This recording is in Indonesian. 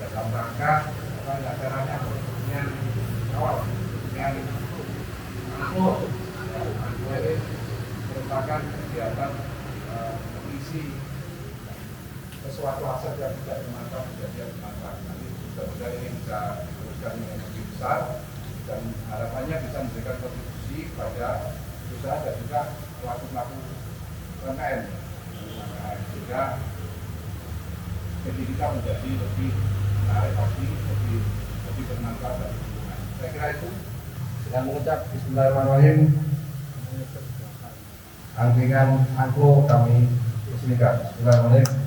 dalam rangka acaranya dengan awal dengan angklung. Angklung ini merupakan kegiatan mengisi sesuatu aset yang tidak dimanfaatkan menjadi dimanfaatkan. Nanti mudah-mudahan ini bisa teruskan yang lebih besar dan harapannya bisa memberikan kontribusi kepada usaha dan juga pelaku-pelaku UMKM sehingga kita menjadi lebih menarik lagi, lebih bermanfaat bagi lingkungan. Saya kira itu. Dengan mengucap Bismillahirrahmanirrahim, angkringan angklung kami resmikan. Bismillahirrahmanirrahim.